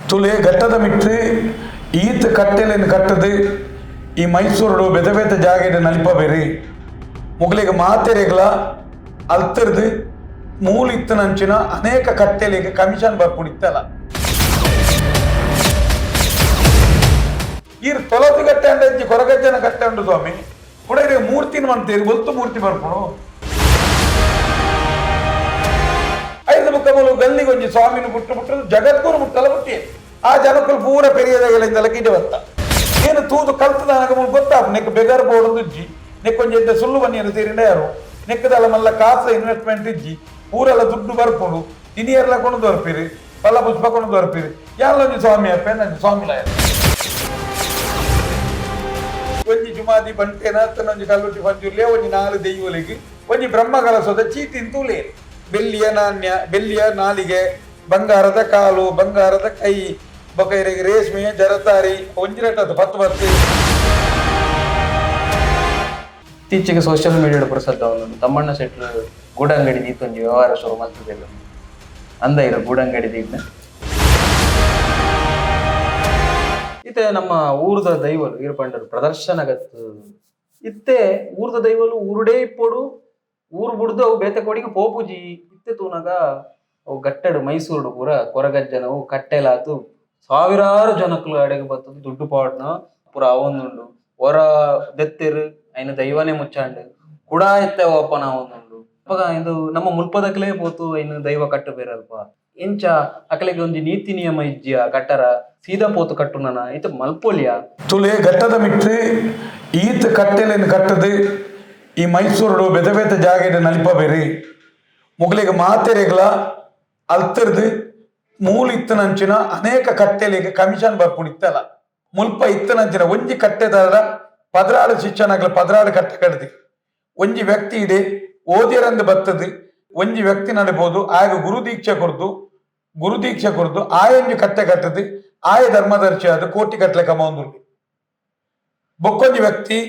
ತುಲೆ ಘಟ್ಟದ ಮಿಟ್ಟು ಈತ ಕಟ್ಟೆಲೇನು ಕಟ್ಟದು ಈ ಮೈಸೂರು ಬೆದ ಬೆದ ಜಾಗೆಡೆ ನಲಿಪ ಬೇರೆ ಮುಗಲಿಗೆ ಮಾತೆರೆಗಳ ಅಲ್ತರ್ದು ಮೂಲಿತ್ತನಂಚಿನ ಅನೇಕ ಕಟ್ಟೆಲಿಗೆ ಕಮಿಷನ್ ಬರ್ಕೊಂಡಿತ್ತಲ್ಲ ಈ ತೊಲತಿ ಕಟ್ಟೆ ಅಂಡ ಕೊರಗಜ್ಜನ ಕಟ್ಟೆ ಉಂಟು ಸ್ವಾಮಿ ಕೂಡ ಮೂರ್ತಿನ ಮಂತೀರಿ ಒತ್ತು ಮೂರ್ತಿ ಬರ್ಪುಣು ಐದು ಮುಖ ಮೂಲ ಗಲ್ಲಿಗೆ ಒಂಜಿ ಸ್ವಾಮಿನ ಬಿಟ್ಟು ಜಗದ್ಗುರು ಮುಟ್ಟಲ್ಲ ಬಿಟ್ಟಿ ಆ ಜನಕ್ಕಳು ಪೂರ ಪೆರಿಯದಾಗಲಿಂದಲ್ಲ ಕಿಡೆ ಬತ್ತ ಏನು ತೂದು ಕಲ್ತದ ನನಗೆ ಗೊತ್ತಾಗ ನೆಕ್ ಬೆಗರ್ ಬೋರ್ಡ್ ಇಜ್ಜಿ ನೆಕ್ಕೊಂಜಿ ಸುಳ್ಳು ಬನ್ನಿಯನ್ನು ಸೇರಿಂಡ ಯಾರು ನೆಕ್ಕದಲ್ಲ ಮಲ್ಲ ಕಾಸು ಇನ್ವೆಸ್ಟ್ಮೆಂಟ್ ಇಜ್ಜಿ ಪೂರೆಲ್ಲ ದುಡ್ಡು ಬರ್ಕೊಂಡು ತಿನಿಯರ್ಲ ಕೊಂಡು ದೊರಪಿರಿ ಫಲ ಪುಷ್ಪ ಕೊಂಡು ದೊರಪಿರಿ ಯಾರೊಂದು ಸ್ವಾಮಿ ಅಪ್ಪ ನಂಗೆ ಸ್ವಾಮಿಲ ಒಂಜಿ ಜುಮಾದಿ ಬಂಟೆನ ತನ್ನೊಂಜಿ ಕಲ್ಲುಟ್ಟಿ ಪಂಜುರ್ಲೆ ಒಂಜಿ ನಾಲು ದೆಯ್ಯುಲಿಗೆ ಒಂಜಿ ಬ್ರಹ್ಮಕಲಸದ ಚೀಟಿನ ತೂಲೆ ಬೆಳ್ಳಿಯ ನಾಣ್ಯ ಬೆಳ್ಳಿಯ ನಾಲಿಗೆ ಬಂಗಾರದ ಕಾಲು ಬಂಗಾರದ ಕೈ ಬೊಕೈರಿಗೆ ರೇಷ್ಮೆ ಜರತಾರಿ ಒಂಜಿರಟ್ಟದ್ದು ಪತ್ತು ಇತ್ತೀಚೆಗೆ ಸೋಷಿಯಲ್ ಮೀಡಿಯಾದ ಪ್ರಸಿದ್ಧ ಒಂದು ತಮ್ಮಣ್ಣ ಶೆಟ್ರು ಗೂಡಂಗಡಿ ದೀತೊಂದು ವ್ಯವಹಾರ ಶುರು ಮಾಡ್ತಿದ್ದೆಲ್ಲ ಅಂದ ಇರೋ ಗೂಡಂಗಡಿ ದೀಪ ಇತ್ತೆ ನಮ್ಮ ಊರದ ದೈವಲು ಇರ್ಪಂಡರು ಪ್ರದರ್ಶನಗತ್ತು ಇತ್ತೆ ಊರದ ದೈವಲು ಊರುಡೇ ಇಪ್ಪೋಡು ಊರು ಬಿಡ್ದು ಅವು ಬೇತೆ ಕೊಡಿಗೆ ಪೋಪುಜಿ ಇತ್ತೆ ತೂನಾಗ ಅವು ಗಟ್ಟಡು ಮೈಸೂರು ಪೂರ ಕೊರಗಜ್ಜನವು ಕಟ್ಟೆಲಾತು ಸಾವಿರಾರು ಜನಕ್ಕಲು ಅಡೆಗೆ ಬರ್ತದೆ ದುಡ್ಡು ಪಾಡ್ನ ಪೂರ ಅವೊಂದುಂಡು ಹೊರ ದೆತ್ತಿರು ಐನ ದೈವನೇ ಮುಚ್ಚಾಂಡು ಕೂಡ ಎತ್ತೆ ಓಪನ ಅವೊಂದುಂಡು ಅವಾಗ ಇದು ನಮ್ಮ ಮುಲ್ಪದಕ್ಲೇ ಪೋತು ಐನು ದೈವ ಕಟ್ಟು ಬೇರಲ್ಪ ಎಂಚ ಅಕಲಿಗೆ ಒಂದು ನೀತಿ ನಿಯಮ ಇಜ್ಜಿಯ ಕಟ್ಟರ ಸೀದಾ ಪೋತು ಕಟ್ಟುನನ ಇದು ಮಲ್ಪೊಲಿಯ ತುಲೆ ಘಟ್ಟದ ಮಿಟ್ಟು ಈತ ಕಟ್ಟೆಲೇನು ಕಟ್ಟದು ಈ ಮೈಸೂರು ಬೆದ ಬೆದ ಜಾಗೆಡೆ ನಲಿಪ ಬೇರೆ ಮುಗಲಿಗೆ ಮಾತೆರೆಗಳ ಅಲ್ತರ್ದು ಮೂಲಿತ್ತನಂಚಿನ ಅನೇಕ ಕಟ್ಟೆಲಿಗೆ ಕಮಿಷನ್ ಬರ್ಕೊಂಡಿತ್ತಲ್ಲ ಮುಲ್ಪ ಇತ್ತನಂಚಿನ ಒಂಜಿ ಕಟ್ಟೆದಾರ ಪದರಾಡು ಶಿಕ್ಷಣಗಳ ಪದರಾಡು ಕಟ್ಟೆ ಕಡ್ದಿ ಒಂಜಿ ವ್ಯಕ್ತಿ ಇದೆ ಓದಿರಂದು ಬತ್ತದು ಒಂಜಿ ವ್ಯಕ್ತಿ ನಡಬಹುದು ಆಗ ಗುರುದೀಕ್ಷೆ ಕೊಡ್ದು ಆಯಂಜಿ ಕಟ್ಟೆ ಕಟ್ಟದು ಆಯ ಧರ್ಮದರ್ಶಿ ಆದ ಕೋಟಿ ಕಟ್ಲೆ ಕಮೊಂದು ಬೊಕ್ಕೊಂಜಿ ವ್ಯಕ್ತಿ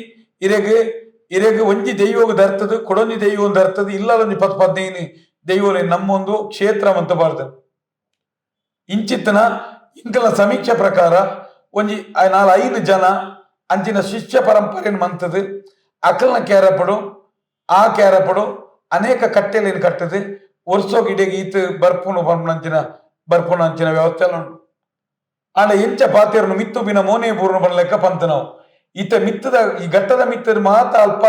ಇರೆಗೆ ಒಂಜಿ ದೈವಗ ಧರ್ತದು ಕೊಡೊಂಜಿ ದೈವ ಧರ್ತದು ಇಲ್ಲೊಂಜಿ 10-15 ದೈವಲಿ ನಮ್ಮೊಂದು ಕ್ಷೇತ್ರ ಅಂತ ಬಾರ್ದು ಇಂಚಿತ್ತನ ಇಂಕಲ ಸಮೀಕ್ಷೆ ಪ್ರಕಾರ ಒಂಜಿ 4-5 ಜನ ಅಂಚಿನ ಶಿಷ್ಯ ಪರಂಪರೆಯನ್ನು ಮಂತದು ಅಕಲ್ನ ಕ್ಯಾರಪಡು ಆ ಕ್ಯಾರಪಡು ಅನೇಕ ಕಟ್ಟೆಲೇನು ಕಟ್ಟದು ವರ್ಷೋಗಿ ಇಡೆಗೆ ಈತ ಬರ್ಪುಣ ಅಂಚಿನ ವ್ಯವಸ್ಥೆ ಎಲ್ಲ ಉಂಟು ಆಂಡ ಎಂಚ ಪಾತಿರನ್ನು ಮಿತ್ತು ಬಿನ ಮೋನೆ ಪೂರ್ಣ ಬಣ್ಣ ಲೆಕ್ಕ ಪಂತ ನಾವು ಈತ ಮಿತ್ತದ ಈ ಘಟ್ಟದ ಮಿತ್ತದ ಮಾತ ಅಲ್ಪ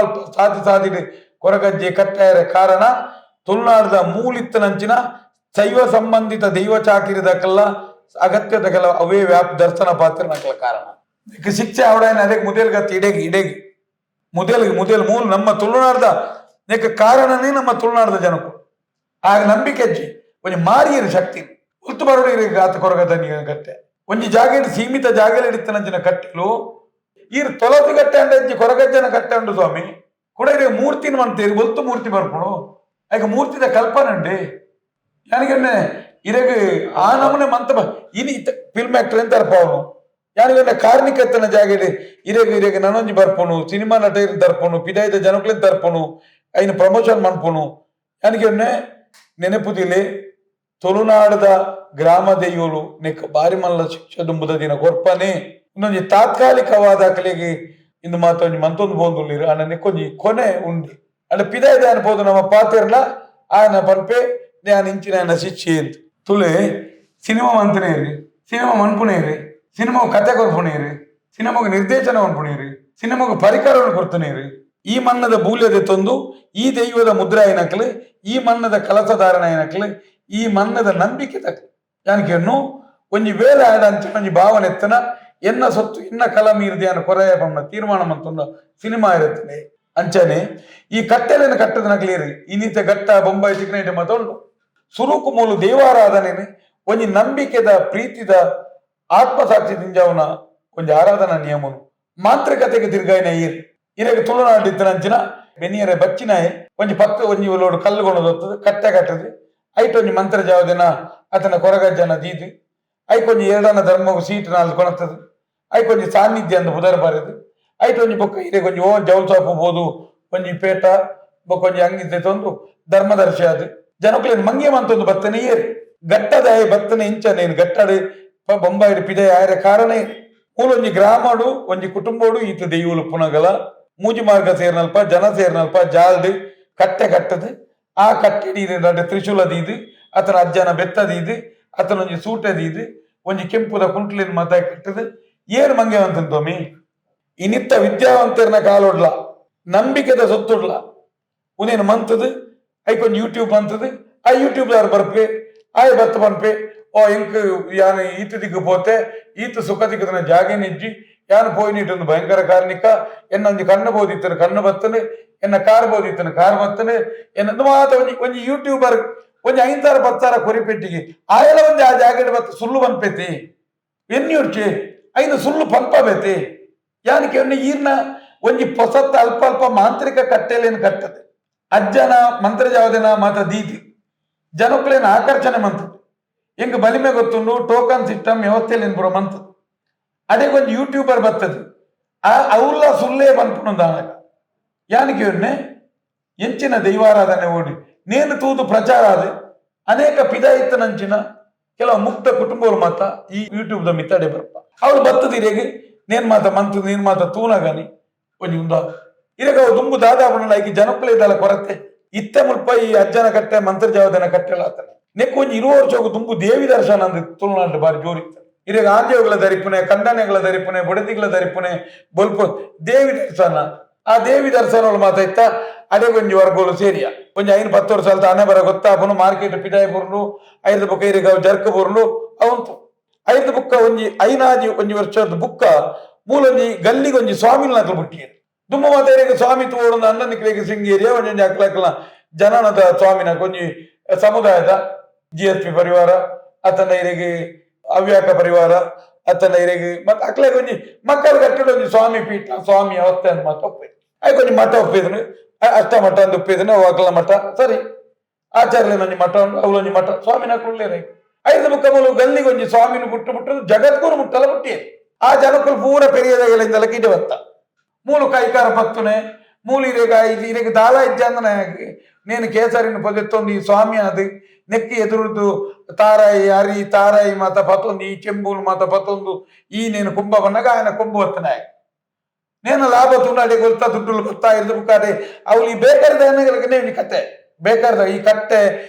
ಸಾಧಿಡೆ ಕೊರಗಜ್ಜೆ ಕಟ್ಟಾಯರ ಕಾರಣ ತುಳುನಾಡದ ಮೂಲಿತ್ತನಂಚಿನ ಶೈವ ಸಂಬಂಧಿತ ದೈವ ಚಾಕಿರಿದಕ್ಕೆಲ್ಲ ಅಗತ್ಯದಕ್ಕೆಲ್ಲ ಅವೇ ದರ್ಶನ ಪಾತ್ರನಕ್ಕೆಲ್ಲ ಕಾರಣ ಶಿಕ್ಷೆ ಅವಡೇನ ಅದಕ್ಕೆ ಮುದೇಲ್ಗತ್ತ ಇಡೆಗೆ ಮುದೇಲ್ ಮೂಲ ನಮ್ಮ ತುಳುನಾಡದ ನೆಕ್ಕ ಕಾರಣನೇ ನಮ್ಮ ತುಳುನಾಡದ ಜನಕ್ಕೂ ಆಗ ನಂಬಿಕೆ ಅಜ್ಜಿ ಒಂಜಿ ಮಾರಿಯರ ಶಕ್ತಿ ಉತ್ತು ಬರೋಡಿ ಆತ ಕೊರಗದ ಕಟ್ಟೆ ಒಂಜಿ ಜಾಗ ಸೀಮಿತ ಜಾಗಲಿ ಇಡಿತನಂಚಿನ ಕಟ್ಟೆಲು ಈರ್ ತೊಲತಿ ಕಟ್ಟೆ ಅಂಡ ಕೊರಗಜ್ಜನ ಕಟ್ಟೆ ಉಂಟು ಸ್ವಾಮಿ ಕೂಡ ಮೂರ್ತಿನ ಮಂತೀರಿ ಒತ್ತು ಮೂರ್ತಿ ಬರ್ಪುಣು ಆಗ ಮೂರ್ತಿದ ಕಲ್ಪನೆ ಉಂಡೆ ಯಾನಿಗನ್ನೆ ಇರೆಗೆ ಆ ನಮೂನೆ ಮಂತ ಇನಿ ಫಿಲ್ಮ್ ಆಕ್ಟರ್ ಎಂತ ಅವನು ಯಾನಿಗನ್ನೆ ಕಾರ್ಮಿಕತ್ತನ ಜಾಗಡೆ ಇರೆಗೆ ನನೊಂಜಿ ಬರ್ಪುಣು ಸಿನಿಮಾ ನಟ ತರ್ಪುಣು ಪಿದಾಯ್ದ ಜನಕ್ಲೆನ್ ತರ್ಪುಣು ಐನು ಪ್ರಮೋಷನ್ ಮನ್ಪುಣು ಯಾನಿಗನ್ನೆ ನೆನಪುದಿಲೆ ತುಳುನಾಡದ ಗ್ರಾಮ ದೈವಲು ನೆಕ್ಕ ಬಾರಿ ಮಲ್ಲ ಶಿಕ್ಷೆ ದುಂಬುದ ದಿನ ಕೊರ್ಪನೆ ಇನ್ನೊಂದು ತಾತ್ಕಾಲಿಕವಾದ ಕಲೆಗೆ ಇಂದು ಮಾತೊಂದು ಮಂತೊಂದು ಬೋಂದುಲ್ಲಿರು ಅಣ್ಣ ನೆಕ್ಕೊಂಜಿ ಕೊನೆ ಉಂಡಿ ಅಲ್ಲ ಪಿದಾಯ್ದ ಅನ್ಬೋದು ನಮ್ಮ ಪಾತಿರ್ಲ ಆಯನ ಪನ್ಪೆ ನಾನು ಇಂಚಿನ ಶಿಕ್ಷೆ ಅಂತ ತುಳೆ ಸಿನಿಮಾ ಮಂತನೇರಿ ಸಿನಿಮಾ ಮನ್ಪುನೇರಿ ಸಿನಿಮಾಗ ಕತೆ ಕೊರ್ಪುನೇರಿ ಸಿನಿಮಾಗ ನಿರ್ದೇಶನ ಮನ್ಪುನೇರಿ ಸಿನಿಮಾಗ ಪರಿಕರವನ್ನು ಕೊರ್ತನೇರಿ ಈ ಮನ್ನದ ಬೂಲ್ಯದೆ ತಂದು ಈ ದೈವದ ಮುದ್ರಾಯನಕ್ಲು ಈ ಮನ್ನದ ಕಲಸಧಾರಣಯನಕ್ಲು ಈ ಮನ್ನದ ನಂಬಿಕೆ ತಕ್ಲು ಯಾನಿಕೆನ್ನು ಒಂಜಿ ವೇಳೆ ಆಡ ಅಂತ ಒಂಜಿ ಭಾವನೆ ಎತ್ತನ ಎನ್ನ ಸೊತ್ತು ಎನ್ನ ಕಲ ಮೀರ್ದಿಯನ್ನ ಕೊರೆಯ ಪಮ್ಮ ತೀರ್ಮಾನ ಮಂತೊಂದು ಸಿನಿಮಾ ಇರುತ್ತದೆ ಅಂಚನೆ ಈ ಕಟ್ಟೆಲೇನು ಕಟ್ಟದ ನಕ್ಲೇರಿ ಇನ್ನಿತ ಘಟ್ಟ ಬೊಂಬಾಯಿ ಚಿಕ್ಕನೈಟೆ ಮತ್ತೊಂಡು ಸುರುಕು ಮೂಲು ದೇವಾರಾಧನೆ ಒಂಜಿ ನಂಬಿಕೆದ ಪ್ರೀತಿದ ಆತ್ಮಸಾಕ್ಷಿ ತಿಂಜಾವನ ಒಂಜಿ ಆರಾಧನಾ ನಿಯಮನು ಮಾಂತ್ರಿಕತೆಗೆ ತಿರ್ಗಾಯಿನ ಇರೆಗೆ ತುಳುನಾಡಿತ್ತನಂಚಿನ ಬೆನ್ನಿಯರೆ ಬಚ್ಚಿನಾಯೆ ಒಂಜಿ 10 ಲೋಡು ಕಲ್ಲುಗೊಂಡು ಕಟ್ಟೆ ಕಟ್ಟದು ಐಟೊಂಜಿ ಮಂತ್ರ ಜಾವದಿನ ಅತನ ಕೊರಗಜ್ಜನ ದೀದು ಐಕೊಂಜಿ 2 ಧರ್ಮವು ಸೀಟು ನಾಲ್ ಕೊಣತದು ಐಕೊಂಜಿ ಸಾನ್ನಿಧ್ಯ ಅಂದು ಬುಧರ ಬರೆದು ಐಟೊಂಜಿ ಬೊಕ್ಕ ಇರೆಗೊಂಜಿ ಜವಲ್ ಸಾಪು ಬೋದು ಒಂಜಿ ಪೇಟ ಬೊಕ್ಕೊಂಜಿ ಅಂಗಿದ್ದೆ ತಂದು ಧರ್ಮದರ್ಶಿ ಅದು ಜನಕ್ಲೇನು ಮಂಗೆ ಮಂತೊಂದು ಬತ್ತನೆ ಏರಿ ಘಟ್ಟದ ಬತ್ತನೆ ಇಂಚನೇನು ಘಟ್ಟಡು ಬೊಂಬಾಯಿ ಪಿದ ಆಯ್ರ ಕಾರಣ ಮೂಲ ಒಂಜಿ ಗ್ರಾಮಡು ಒಂಜಿ ಕುಟುಂಬೋಡು ಈತ ದೆಯ್ವಲು ಪುನಗಲ ಮೂಜಿ ಮಾರ್ಗ ಸೇರ್ನಲ್ಪ ಜನ ಸೇರ್ನಲ್ಪ ಜಾಲ್ದು ಕಟ್ಟೆ ಕಟ್ಟದು ಆ ಕಟ್ಟೆಡಿ ನಡೆ ತ್ರಿಶೂಲ ದೀದು ಅತನ ಅಜ್ಜನ ಬೆತ್ತ ದೀದು ಅತನ ಒಂಜಿ ಸೂಟೆ ದೀದು ಒಂಜಿ ಕೆಂಪುದ ಕುಂಟ್ಲಿನ ಮತ ಕಟ್ಟದು ಏನ್ ಮಂಗೆ ಅಂತಂತೋಮಿ ಇನ್ನಿತ್ತ ವಿದ್ಯಾವಂತರನ ಕಾಲೊಡ್ಲ ನಂಬಿಕೆದ ಸೊತ್ತುಡ್ಲ ಉನೇನು ಮಂತದು ಐಕೊಂದು ಯೂಟ್ಯೂಬ್ ಅಂತದು ಆ ಯೂಟ್ಯೂಬ್ ದಾರು ಬರ್ಪೆ ಆಯ್ ಬತ್ತ ಪನ್ಪೆ ಓ ಎಂಕ್ ಯಾನು ಈತ ದಿಕ್ಕು ಪೋತೆ ಈತ ಸುಖ ದಿಕ್ಕದನ ಜಾಗೆ ನಿಜ್ಜಿ ಯಾನು ಪೋಯಿನಿಟ್ಟೊಂದು ಭಯಂಕರ ಕಾರ್ಣಿಕ ಎನ್ನೊಂದು ಕಣ್ಣು ಬೋದಿತ್ತನು ಕಣ್ಣು ಬತ್ತನು ಎನ್ನ ಕಾರ್ ಬೋದಿತ್ತನು ಕಾರ್ ಬತ್ತನು ಎನ್ನದು ಮಾತ ಒಂಜಿ ಒಂಜಿ ಯೂಟ್ಯೂಬರ್ ಒಂಜಿ 5,000-10,000 ಕೊರಿಪೆಟ್ಟಿಗೆ ಆಯಲ ಒಂಜಿ ಆ ಜಾಗೆಡ್ ಬತ್ತ ಸುಳ್ಳು ಪನ್ಪೆತಿ ಎನ್ಯೂರ್ಚೆ ಐನು ಸುಳ್ಳು ಪನ್ಪಬೇತಿ ಯಾನಕ್ಕೆ ಒನ್ನ ಈರ್ನ ಒಂಜಿ ಪೊಸತ್ತ ಅಲ್ಪ ಅಲ್ಪ ಮಾಂತ್ರಿಕ ಕಟ್ಟೆಲೇನು ಕಟ್ಟದೆ ಅಜ್ಜನ ಮಂತ್ರ ಜಾವದನ ಮಾತ ದೀತಿ ಜನಕ್ಕಲೇನು ಆಕರ್ಷಣೆ ಮಂತದ್ದು ಹೆಂಗ್ ಬಲಿಮೆ ಗೊತ್ತುಂಡು ಟೋಕನ್ ಸಿಸ್ಟಮ್ ವ್ಯವಸ್ಥೆಯಲ್ಲಿ ಪುರ ಮಂತದ್ದು ಅದೇ ಒಂದು ಯೂಟ್ಯೂಬರ್ ಬರ್ತದೆ ಅವ್ಲ ಸುಳ್ಳೇ ಬಂದ್ಪುಂಡ ಯಾನಕ್ಕೆ ಒನ್ನೆ ಎಂಚಿನ ದೈವಾರಾಧನೆ ಓಡಿ ನೇನು ತೂದು ಪ್ರಚಾರ ಆದ ಅನೇಕ ಪಿದಾಯಿತ ನಂಚಿನ ಕೆಲವು ಮುಕ್ತ ಕುಟುಂಬಗಳು ಮಾತ ಈ ಯೂಟ್ಯೂಬ್ ದ ಮಿತ್ತಡೆ ಬರ್ಪ ಅವ್ರು ಬತ್ತದಿರೇಗೆ ನೇನ್ ಮಾತ ಮಂತದ್ದು ನೀನ್ ಮಾತ ತೂನಗನಿ ಒಂಜಿ ಉಂದಾದ ಇರಗ ಅವು ದುಂಬು ದಾದಾಪುಣ ಈ ಜನಕ್ಕಲೇ ಇದಲ್ಲ ಕೊರತೆ ಇತ್ತೆ ಮುಲ್ಪ ಈ ಅಜ್ಜನ ಕಟ್ಟೆ ಮಂತ್ರಜಾವದನ ಕಟ್ಟೆಲ್ಲ ಆತನೆ ನೆಕ್ ಒಂಜಿ 20 ವರ್ಷ ದುಂಬು ದೇವಿ ದರ್ಶನ ಅಂದ್ ತುಳುನಾಡು ಬಾರಿ ಜೋರಿತ್ತ ಇರಗ ಆಂಜೇವುಗಳ ದರಿಪುನೆ ಕಂಡನೆಗಳ ದರಿಪುನೆ ಬುಡದಿಗಳ ದರಿಪುನೆ ಬೊಲ್ಪ ದೇವಿ ದರ್ಶನ ಆ ದೇವಿ ದರ್ಶನ ಮಾತ ಇತ್ತ ಅದೇ ಒಂಜಿ ವರ್ಗಗಳು ಸೇರಿಯ ಒಂಜಿ 5-10 ವರ್ಷ ಅಲ್ತ ಹಣೆ ಬರ ಗೊತ್ತಾಪನು ಮಾರ್ಕೆಟ್ ಪಿದಾಯ ಬುರ್ನು 5 ಬುಕ್ಕ ಇರಗ ಜರ್ಕ ಬುರ್ನು ಅವಂತು 5 ಬುಕ್ಕ ಒಂಜಿ ಐನಾಜಿ ಒಂಜಿ ವರ್ಷದ ಬುಕ್ಕ ಮೂಲೊಂಜಿ ಗಲ್ಲಿಗೊಂಜಿ ಸ್ವಾಮಿನ ನಕಲು ಬುಟ್ಟಿಯರು ದುಮ್ಮ ಮಾತೆಯರಿಗೆ ಸ್ವಾಮಿ ತೋಡೊಂದು ಅನ್ನನಿಕ್ಲೆಗೆ ಸಿಂಗೇರಿಯ ಒಂಜೊಂಜಿ ಅಕ್ಲಕ್ಲ ಜನನದ ಸ್ವಾಮಿನ ಕೊಂಜಿ ಸಮುದಾಯದ GSP ಪರಿವಾರ ಅತನ ಇರೆಗೆ ಹವ್ಯಾಕ ಪರಿವಾರ ಅತನ ಇರೆಗೆ ಮತ್ತೆ ಅಕ್ಲೆಗೆ ಒಂಜಿ ಮಕ್ಕಳ ಕಟ್ಟಡ ಒಂಜಿ ಸ್ವಾಮಿ ಪೀಠ ಸ್ವಾಮಿ ಅವಸ್ಥೆ ಅಂತ ಮಾತು ಒಪ್ಪಿದ್ರು ಆಯ್ಕೊಂಜಿ ಮಠ ಒಪ್ಪಿದ್ರು ಅಷ್ಟ ಮಠ ಅಂತ ಒಪ್ಪಿದ್ರು ಅಕ್ಲ ಮಠ ಸರಿ ಆಚಾರ್ಯನೊಂಜಿ ಮಠ ಉಂಟು ಅವಳೊಂಜಿ ಮಠ ಸ್ವಾಮಿನ ಕುಳ್ಳೇರೆ 5 ಮುಖ ಮೂಲ ಗಲ್ಲಿಗೊಂಜಿ ಸ್ವಾಮಿನ ಬಿಟ್ಟು ಜಗದ್ಗುರು ಮುಟ್ಟಲ ಮುಟ್ಟಿ ಆ ಜನಕ್ಕಲು ಪೂರ ಪೆರಿಯದಗಳಿಂದಲ ಕಿಡೆ ಬತ್ತ ಮೂಲು ಕೈಕಾರ ಪತ್ತುನೆ ಮೂಲಿರೇಗ ಇರೆಗೆ ದಾಳ ಇಜ್ಜ ಅಂದನೆ ನೇನು ಕೇಸರಿನ ಪೊದೆತ್ತೊಂದು ಈ ಸ್ವಾಮಿ ಅದು ನೆಕ್ಕಿ ಎದುರುದು ತಾರಾಯಿ ಅರಿ ತಾರಾಯಿ ಮಾತ ಪತ್ತೊಂದು ಈ ಚೆಂಬೂಲು ಮಾತ ಪತ್ತೊಂದು ಈ ನೇನು ಕುಂಭ ಬನ್ನಗ ఆయన ಕೊಂಬು ಹೊತ್ತನೆ నేను ಲಾಭ ತುನಾಡಿ ಗೊತ್ತಾ ದುಡ್ಡು ಗೊತ್ತಾ ಇರ್ದು ಬುಕ್ಕಾರೆ ಅವಳು ಬೇಕಾದ ಅನ್ನಗಳಿಗೆ ಕತೆ ಬೇಕಾದ ಈ ಕಟ್ಟೆ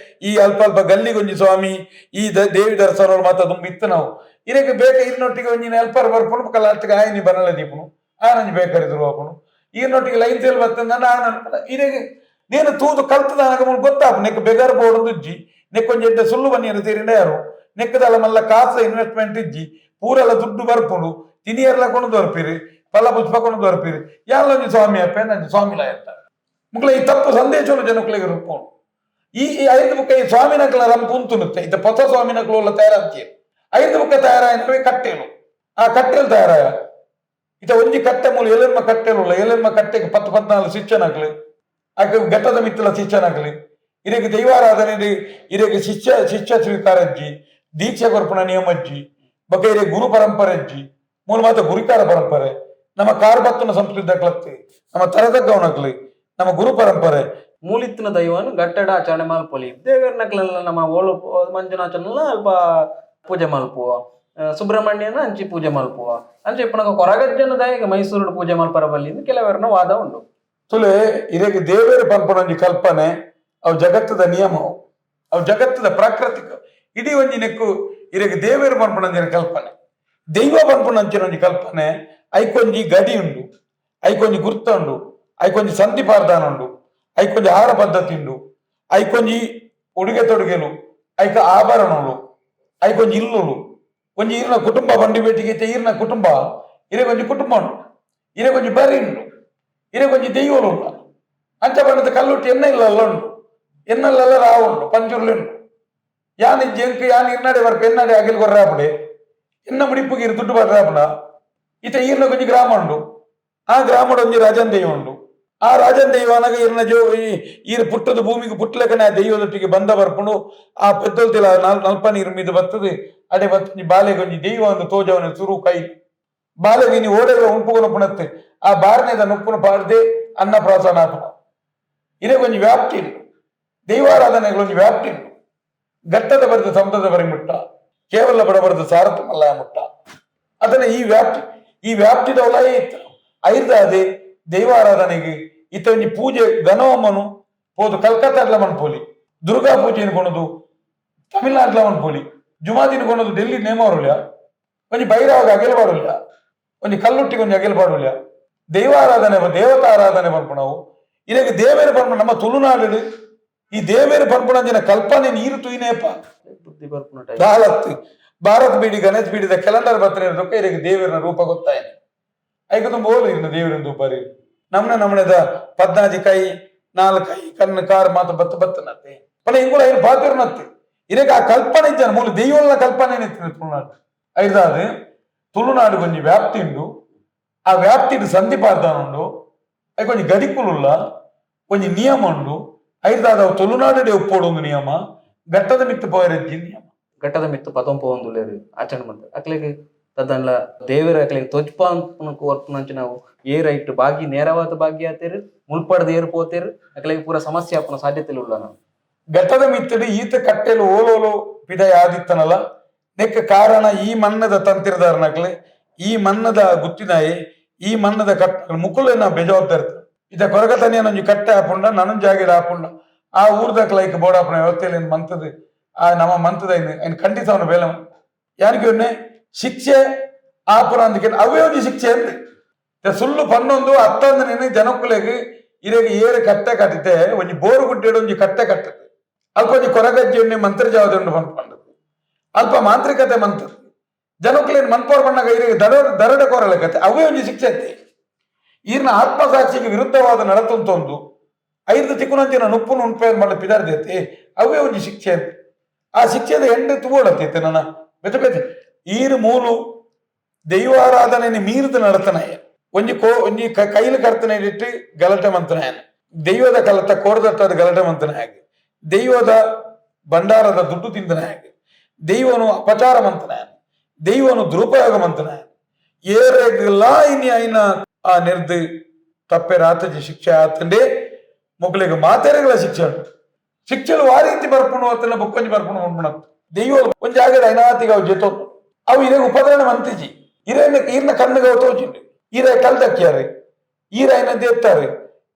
ಈ ಅಲ್ಪ ಅಲ್ಪ ಗಲ್ಲಿಗೊಂಜಿ ಸ್ವಾಮಿ ಈ ದೇವಿ ದರ್ಶನ ಮಾತ ದುಂಬ ಇತ್ತು ನಾವು ಇರಕ್ಕೆ ಬೇಕ ಇನ್ನೊಟ್ಟಿಗೆ ಒಂಜಿನ ಎಲ್ಪರ್ ಬರ್ಪುಣು ಕಲಾಟಿಗೆ ಆಯ್ನಿ ಬನ್ನಲ ದೀಪನು ಆನಂಜಿ ಬೇಕಾರಿದ್ರು ಅಪ್ಪನು ಈನೊಟ್ಟಿಗೆ ಲೈನ್ ಸೇಲ್ ಬರ್ತಂದ ಇರೆಗೆ నేను తూదు కలుతుదానక మనకు గొత్తాపు నెక్ బెగర్ బోర్డు ఇజ్జి నెక్కొంచెం ఎడ్డ సుల్లు బన్నీరు తీరిండారు నెక్కదల మళ్ళ కాస్త ఇన్వెస్ట్మెంట్ ఇజ్జి పూరల దుడ్డు బర్పుడు తినియర్ల ಕೊಂಡು ದೊರಪಿರಿ ಫಲ ಪುಷ್ಪ ಕೊಂಡು ದೊರಪಿರಿ ಯಾಲೊಂಜಿ ಸ್ವಾಮಿ ಅಪ್ಪೆ ನಂಜಿ ಸ್ವಾಮಿಲ ಇರ್ತಾರೆ ಮುಕ್ಲ ಈ ತಪ್ಪು ಸಂದೇಶಗಳು ಜನಕ್ಕಳಿಗೆ ರೂಪೋಣ ಈ 5 ಬುಕ್ಕ ಈ ಸ್ವಾಮಿನಕಲ ರಂಪು ಉಂತುನುತ್ತೆ ಇತ್ತ ಹೊಸ ಸ್ವಾಮಿನಕಲು ತಯಾರಾಗ್ತೀರಿ 5 ಬುಕ್ಕ ತಯಾರಾಯಿನವೇ ಕಟ್ಟೆಲು ಆ ಕಟ್ಟೆಲು ತಯಾರಾಯ ಇತ ಒಂಜಿ ಕಟ್ಟೆ ಮೂಲ ಎಲೆಮ್ಮ ಕಟ್ಟೆಲು ಎಲೆಮ್ಮ ಕಟ್ಟೆಗೆ 10-14 ಶಿಕ್ಷಣಕ್ಲು ಆಕೆ ಘಟ್ಟದ ಮಿತ್ತಲ ಶಿಕ್ಷಣಕ್ಲಿ ಇರೆಗೆ ದೈವಾರಾಧನೆ ಇರೆಗೆ ಶಿಷ್ಯ ಸ್ವೀಕಾರಜ್ಜಿ ದೀಕ್ಷೆ ಕೊರ್ಪಣ ನಿಯಮಜ್ಜಿ ಬಗೆ ಇರೆ ಗುರು ಪರಂಪರೆ ಅಜ್ಜಿ ಮೂಲ ಮಾತ ಗುರಿಕಾರ ಪರಂಪರೆ ನಮ್ಮ ಕಾರ್ಬತ್ತನ ಸಂಸ್ಕೃತಿ ಕ್ಲತ್ತಿ ನಮ್ಮ ತರದಗ್ಗವನಕ್ಲಿ ನಮ್ಮ ಗುರು ಪರಂಪರೆ ಮೂಲಿತ್ತಿನ ದೈವನು ಗಟ್ಟಡ ಆಚರಣೆ ಮಲ್ಪೊಲಿ ದೇವರನಕ್ಲೆಲ್ಲ ನಮ್ಮ ಓಳು ಮಂಜುನಾಥನೆಲ್ಲ ಅಲ್ಪ ಪೂಜೆ ಮಲ್ಪುವ ಸುಬ್ರಹ್ಮಣ್ಯನ ಅಂಚಿ ಪೂಜೆ ಮಲ್ಪುವ ಅಂಚೆ ಇಪ್ಪನಕ ಕೊರಗಜ್ಜನ ದಯಗೆ ಮೈಸೂರು ಪೂಜೆ ಮಲ್ಪರ ಬಲ್ಲಿಂದ ಕೆಲವರನ ವಾದ ಉಂಟು ತುಲೆ ಇರೆಗೆ ದೇವೇರು ಪಂಪನೊಂಜಿ ಕಲ್ಪನೆ ಅವು ಜಗತ್ತದ ನಿಯಮ ಅವು ಜಗತ್ತದ ಪ್ರಾಕೃತಿಕ ಇಡೀ ಒಂಜಿ ನೆಕ್ಕು ಇರೆಗೆ ದೇವೇರು ಪಂಪನೊಂಜಿನ ಕಲ್ಪನೆ ದೈವ ಪಂಪನಂಚಿನೊಂಜಿ ಕಲ್ಪನೆ ಐಕೊಂಜಿ ಗಡಿ ಉಂಡು ಐಕೊಂಜಿ ಗುರ್ತ ಉಂಡು ಐಕೊಂಜಿ ಸಂಧಿ ಪಾರ್ದಾನ ಉಂಡು ಐಕೊಂಜಿ ಆಹಾರ ಪದ್ಧತಿ ಉಂಡು ಐಕೊಂಜಿ ಉಡುಗೆ ತೊಡುಗೆಲು ಐಕ ಆಭರಣಗಳು ಐಕೊಂಜಿ ಇಲ್ಲುಲು ಒಂಜಿ ಈರ್ನ ಕುಟುಂಬ ಬಂಡಿ ಬೇಟಿಗೆ ಈರ್ನ ಕುಟುಂಬ ಇರೆಗೊಂಜಿ ಕುಟುಂಬ ಉಂಡು ಇರೆಗೊಂಜಿ ಬರಿ ಉಂಡು ಇರೆಗೊಂಜಿ ದೆಯ್ಯೋಲು ಉಂಡ ಅಂಚ ಬಣ್ಣದ ಕಲ್ಲುಟ್ಟಿ ಎನ್ನ ಇಲ್ಲಲ್ಲ ಉಂಡು ಎನ್ನಲ್ಲೆಲ್ಲ ರಾವು ಉಂಡು ಪಂಜುರ್ಲು ಯಾನ್ ಜಂಕ್ ಯಾನ್ ಇರ್ನಾಡೆ ಬರ್ಪ ಎನ್ನಡೆ ಅಗಿಲ್ ಕೊರ್ರಾಪಡೆ ಎನ್ನ ಮುಡಿಪ್ಪುಗೆ ಇರು ದುಡ್ಡು ಬರ್ರಾಪಡ ಇತ ಈರ್ನ ಕೊಂಜಿ ಗ್ರಾಮ ಉಂಡು ಆ ಗ್ರಾಮದ ಒಂಜಿ ರಾಜನ್ ದೈವ ಉಂಡು ಆ ರಾಜನ್ ದೈವ ಅನಗ ಇರ್ನ ಈರ್ ಪುಟ್ಟದ ಭೂಮಿಗೆ ಪುಟ್ಲಕನ ದೈವದೊಟ್ಟಿಗೆ ಬಂದ ಬರ್ಪುಂಡು ಆ ಪೆದ್ದೊಲ್ತಿಲ ನಲ್ಪ ನೀರು ಮಿದು ಬರ್ತದೆ ಅಡೆ ಬತ್ತ ಬಾಲೆಗೊಂಜಿ ದೈವ ಒಂದು ತೋಜವನ ಸುರು ಕೈ ಬಾಲೆಗೆ ನೀ ಓಡೆಲ್ಲ ಉಂಪುಗನ ಪುಣತ್ತೆ ಆ ಬಾರನೇದ ನುಪ್ಪುನ ಪಾಡ್ದೆ ಅನ್ನ ಪ್ರಾಸನ ಆಪುನ ಇರೆಗೊಂಜಿ ವ್ಯಾಪ್ತಿ ಉಂಟು ದೈವಾರಾಧನೆಗಳೊಂಜಿ ವ್ಯಾಪ್ತಿ ಉಂಟು ಘಟ್ಟದ ಬರೆದ ಸಮುದ್ರದ ಬರಿಮುಟ್ಟ ಕೇವಲ ಬಡಬಡದ ಸಾರಥ ಮಲ್ಲಯ ಮುಟ್ಟ ಅದನ್ನ ಈ ವ್ಯಾಪ್ತಿದ ವಲಯ ಇತ್ತು ಐರ್ದಾದೆ ದೈವಾರಾಧನೆಗೆ ಇತ್ತ ಒಂಜಿ ಪೂಜೆ ಗಣವಮ್ಮನು ಹೋದು ಕಲ್ಕತ್ತಾಡ್ಲ ಮನ್ಪೋಲಿ ದುರ್ಗಾ ಪೂಜೆಯನ್ನು ಕೊಣದು ತಮಿಳ್ನಾಡ್ಲ ಮನ್ಪೋಲಿ ಜುಮಾದಿನ ಕೊಣದು ಡೆಲ್ಲಿ ನೇಮವರುಲ್ಯ ಒಂಜಿ ಬೈರಾಗ ಅಗೆಲ್ಬಾಡುಲ್ಯ ಒಂಜಿ ಕಲ್ಲುಟ್ಟಿಗೆ ಒಂಜಿ ಅಗೆಲ್ಬಾಡುಲ್ಯ ದೈವಾರಾಧನೆ ದೇವತಾರಾಧನೆ ಪನ್ಪುಣವು ಇದಕ್ಕೆ ದೇವೇರು ಪನ್ಪುಣ ನಮ್ಮ ತುಳುನಾಡು ಈ ದೇವೇರು ಪನ್ಪುಣಂಜಿನ ಕಲ್ಪನೆ ನೀರು ತುಯಿನೇಪ ಬುದ್ಧಿ ಬರ್ಪುನ ದಾಳತ್ತು ಭಾರತ್ ಬೀಡಿ ಗಣೇಶ್ ಬೀಡಿದ ಕೆಲಂಡರ್ ಬತ್ತನೆ ಇರೋದಕ್ಕೆ ಇದಕ್ಕೆ ದೇವರಿನ ರೂಪ ಗೊತ್ತಾಯನೆ ಐಕ ತುಂಬ ಓಲು ಇನ್ನು ದೇವರಿನ ರೂಪರಿ ನಮ್ಮನೆದ 14 ಕೈ 4 ಕೈ ಕಣ್ಣು ಕಾರ್ ಮಾತು ಬತ್ತನತ್ತೆ ಪಣ ಇಂಗುಳ ಏನು ಪಾತಿರ್ನತ್ತೆ ಇದಕ್ಕೆ ಆ ಕಲ್ಪನೆ ಇದ್ದಾನೆ ಮೂಲ ದೈವನ ಕಲ್ಪನೆ ನಿಂತಿದೆ ತುಳುನಾಡು ಐದಾದ ತುಳುನಾಡು ಕೊಂಚ ವ್ಯಾಪ್ತಿ ಉಂಡು ಆ ವ್ಯಾಪ್ತಿ ಸಂಧಿ ಪಾರ್ದಾನುಂಡು ಅದು ಕೊಂಚ ಗಡಿಕುಲುಲ್ಲ ಕೊಂಚ ನಿಯಮ ಉಂಡು ಐದಾದ ತುಳುನಾಡು ಒಪ್ಪೋಡು ಒಂದು ನಿಯಮ ಘಟ್ಟದ ಮಿತ್ತು ಪೋಯರಜ್ಜಿ ನಿಯಮ ಘಟ್ಟದ ಮಿತ್ತು ಪತಂ ಪೋಂದುಲೇರು ಆಚರಣೆ ಮಾಡ್ತಾರೆ ಅಕ್ಲೆಗೆ ತದನ್ಲ ದೇವರ ಅಕ್ಲೆಗೆ ತೊಜ್ಪ ವರ್ಪುನಂಚ ನಾವು ಏರೈಟ್ ಬಾಗಿ ನೇರವಾದ ಬಾಗಿ ಆತೇರು ಮುಲ್ಪಡದ ಏರು ಪೋತೇರು ಅಕ್ಲೆಗೆ ಪೂರ ಸಮಸ್ಯೆ ಆಪನ ಸಾಧ್ಯತೆ ಉಳ್ಳ ನಾವು ಘಟ್ಟದ ಮಿತ್ತಡಿ ಈತ ಕಟ್ಟೆಲು ಓಲೋಲು ಪಿದಯ ಆದಿತ್ತನಲ್ಲ ನೆಕ್ಕ ಕಾರಣ ಈ ಮನ್ನದ ತಂತಿರದಾರನಕ್ಲೆ ಈ ಮನ್ನದ ಗುತ್ತಿನಾಯಿ ಈ ಮನ್ನದ ಕಟ್ಟ ಮುಕುಲೇನ ಬೇಜವಾಬ್ದಾರಿ ಇದ ಕೊರಗತನಿಯ ನಂಜು ಕಟ್ಟೆ ಹಾಪುಂಡ ನನ್ನ ಜಾಗಿಡ ಹಾಪುಂಡ ಆ ಊರ್ದಕ್ ಲೈಕ್ ಬೋಡಾಪನ ವ್ಯವಸ್ಥೆಯಲ್ಲಿ ಮಂತದ ಆ ನಮ್ಮ ಮಂತದ ఆయన ಖಂಡಿತ ಅವನ ಬೇಲ ಯಾರಿಗೆ ಶಿಕ್ಷೆ ಆಪುರ ಅಂದಕ್ಕೆ ಅವೇ ಒಂದು ಶಿಕ್ಷೆ ಅಂತ ಸುಳ್ಳು ಪನ್ನೊಂದು ಹತ್ತೊಂದು ನೀನು ಜನಕ್ಕುಲೆಗೆ ಇರೆಗೆ ಏರು ಕಟ್ಟೆ ಕಟ್ಟಿತೆ ಒಂಜಿ ಬೋರು ಗುಡ್ಡೆಡು ಒಂಜಿ ಕಟ್ಟೆ ಕಟ್ಟದೆ ಅಲ್ಪ ಒಂಜಿ ಕೊರಗಜ್ಜಿಯನ್ನೇ ಮಂತ್ರಜಾವದಂಡು ಪಂಪಂಡದು ಅಲ್ಪ ಮಾಂತ್ರಿಕತೆ ಮಂತದ್ದು ಜನಕ್ಕುಲೇನು ಮನ್ಪೋರ್ ಬಣ್ಣಗ ಇರೆಗೆ ದರಡ ಕೊರಲ ಕತೆ ಅವೇ ಒಂದು ಶಿಕ್ಷೆ ಐತೆ ಈರ್ನ ಆತ್ಮಸಾಕ್ಷಿಗೆ ವಿರುದ್ಧವಾದ ನಡತೊಂದು 5 ತಿಕ್ಕುನಂಚಿನ ನುಪ್ಪು ಉಂಪೇರ್ ಮಾಡಿ ಪಿದಾರ್ದೈತೆ ಅವೇ ಒಂದು ಶಿಕ್ಷೆ ಅಂತ ಆ ಶಿಕ್ಷೆದ ಎಂಡು ತೂಡತ್ತೈತೆ ನನ್ನ ಬೆತೆ ಈರು ಮೂಲು ದೈವಾರಾಧನೆ ಮೀರಿದ ನಡತನಾಯ ಒಂಜಿ ಕೈಲು ಕರ್ತನೆ ಇಟ್ಟು ಗಲಾಟೆ ಮಂತನಾಯನ ದೈವದ ಕಲತ ಕೋರದಟ್ಟದ ಗಲಾಟೆ ಮಂತನ ಹಾಗೆ ದೈವದ ಭಂಡಾರದ ದುಡ್ಡು ತಿಂದನ ಹಾಗೆ ದೈವನು ಅಪಚಾರ ಮಂತನಾಯನ ದೈವನು ದುರುಪಯೋಗ ಮಂತನಾಯನ ಏರೆಲ್ಲ ಇನಿ ಐನ ಆ ನಿರ್ದು ತಪ್ಪೆ ರಾತಜಿ ಶಿಕ್ಷೆ ಆತಂಡೆ ಮೊಗ್ಲಿಗೆ ಮಾತೆರೆಗಳ ಶಿಕ್ಷೆ ಶಿಕ್ಷೆಲು ಆ ರೀತಿ ಬರ್ಪುಣು ಅತ್ತಲ್ಲ ಬೊಕ್ಕೊಂಜಿ ಬರ್ಪುಣು ಮಾಡ್ಬಿಡತ್ತು ದೈವ ಒಂಜಿ ಆಗದ ಐನಾತಿಗೆ ಅವು ಜೊತೆ ಅವು ಇರೆಗೆ ಉಪದ್ರಣ ಮಂತಿಜಿ ಈರ್ನ ಕಣ್ಣಿಗೆ ಅವು ತೋಚಿಂಡು ಈರ ಕಲ್ದಕ್ಕ್ಯಾರೆ ಈರ ಐನ ದೆತ್ತಾರೆ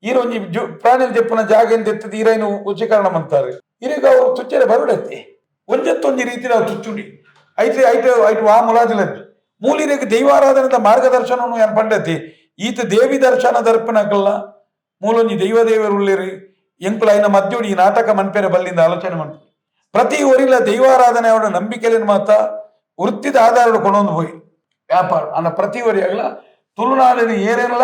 ಈರ ಒಂಜಿ ಪ್ರಾಣಿ ದೆಪ್ಪನ ಜಾಗ ದೆತ್ತದ ಈರೈನು ಉಚೀಕರಣ ಮಂತಾರೆ ಇರೆಗೆ ಅವು ತುಚ್ಚರೆ ಬರುಡತ್ತೆ ಒಂಜತ್ತೊಂಜಿ ರೀತಿ ನಾವು ತುಚ್ಚುಂಡಿ ಐಟು ಆ ಮುಲಾದಿಲದ್ದು ಮೂಲಿರೆಗೆ ದೈವಾರಾಧನದ ಮಾರ್ಗದರ್ಶನವನ್ನು ಏನ್ ಪಂಡತಿ ಈತ ದೇವಿ ದರ್ಶನ ದರ್ಪಣಕ್ಕಲ್ಲ ಮೂಲೊಂಜಿ ದೈವದೇವರು ಉಳ್ಳಿರಿ ಎಂಕುಲ ಐನ ಮಧ್ಯುಡಿ ಈ ನಾಟಕ ಮನ್ಪೇರೆ ಬಲ್ಲಿಂದ ಆಲೋಚನೆ ಮಾಡ್ತಾರೆ ಪ್ರತಿ ಊರಿಲ ದೈವಾರಾಧನೆ ಅವರ ನಂಬಿಕೆಲಿನ ಮಾತ ವೃತ್ತಿದ ಆಧಾರ ಕೊಂಡೊಂದು ಹೋಗಿ ವ್ಯಾಪಾರ ಅನ್ನ ಪ್ರತಿ ಊರಿಯಾಗಲ ತುಳುನಾಡಿನ ಏನೆಲ್ಲ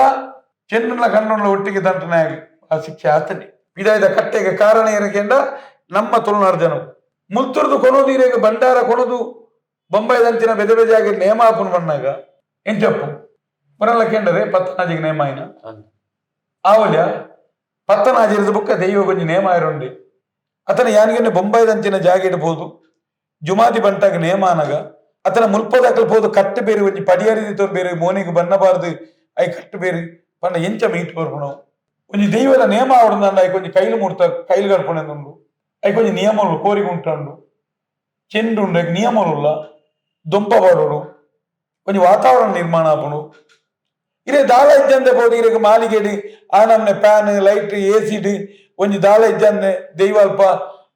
ಚೆನ್ನ ಕಣ್ಣುಗಳ ಒಟ್ಟಿಗೆ ದಂಟನೆ ಆಗಿ ಆ ಶಿಕ್ಷೆ ಆತನೆ ವಿದಾಯದ ಕಟ್ಟೆಗೆ ಕಾರಣ ಏನಕ್ಕೆಂಡ ನಮ್ಮ ತುಳುನಾಡು ಜನ ಮುಲ್ತುರ್ದು ಕೊನೋದು ಇರೇಗ ಭಂಡಾರ ಕೊನೋದು ಬೊಂಬೈದಂಚಿನ ಬೆದೆ ಬೆಜಾಗಿ ನೇಮಾಪುನ ಬಣ್ಣಾಗ ಎಂಚಪ್ಪು ಪುನಲ್ಲ ಕೆಂಡರೆ ಪತ್ತನಾಜಿಗೆ ನೇಮ ಆಯ್ನ ಆವಲ್ಯ ಪತ್ತನಾಜಿರದ ಬುಕ್ಕ ದೈವ ಕೊಂಚ ನೇಮ ಇರೋಂಡಿ ಅತನ ಯಾನಿಗೆ ಬೊಂಬೈದಂಚಿನ ಜಾಗ ಇಡಬಹುದು ಜುಮಾದಿ ಬಂಟಾಗ ನೇಮ ಅನಗ ಅತನ ಮುಲ್ಪದಾಕಲ್ಬಹುದು ಕಟ್ಟು ಬೇರೆ ಒಂಜಿ ಪಡಿಯರಿದಿ ತೋರ್ ಬೇರೆ ಮೋನಿಗೆ ಬನ್ನಬಾರದು ಐ ಕಟ್ಟು ಬೇರೆ ಪಂಡ ಎಂಚ ಮೀಟ್ ಬರ್ಪುಣ ಒಂಜಿ ದೈವದ ನೇಮ ಆವಡಂದ ಐ ಕೊಂಚ ಕೈಲು ಮುಡ್ತ ಕೈಲು ಗಡ್ಪುಣೆಂದುಂಡು ಐ ಕೊಂಚ ನಿಯಮಗಳು ಕೋರಿಗೆ ಉಂಟಂಡು ಚೆಂಡು ಉಂಡು ನಿಯಮలుಲ್ಲ ದೊಂಪ ಬಾಡೋಡು ಒಂಜಿ ವಾತಾವರಣ ನಿರ್ಮಾಣ ಆಪುಂಡು ಇರೇ ದಾಳ ಇಜ್ಜಂದೆ ಬೋದು ಇರೆಗೆ ಮಾಲಿಗೆಡಿ ಆ ನಮ್ನೆ ಫ್ಯಾನ್ ಲೈಟ್ ಎಸಿಡ್ ಒಂಜಿ ದಾಳ ಇಜ್ಜಂದೆ ದೈವಲ್ಪ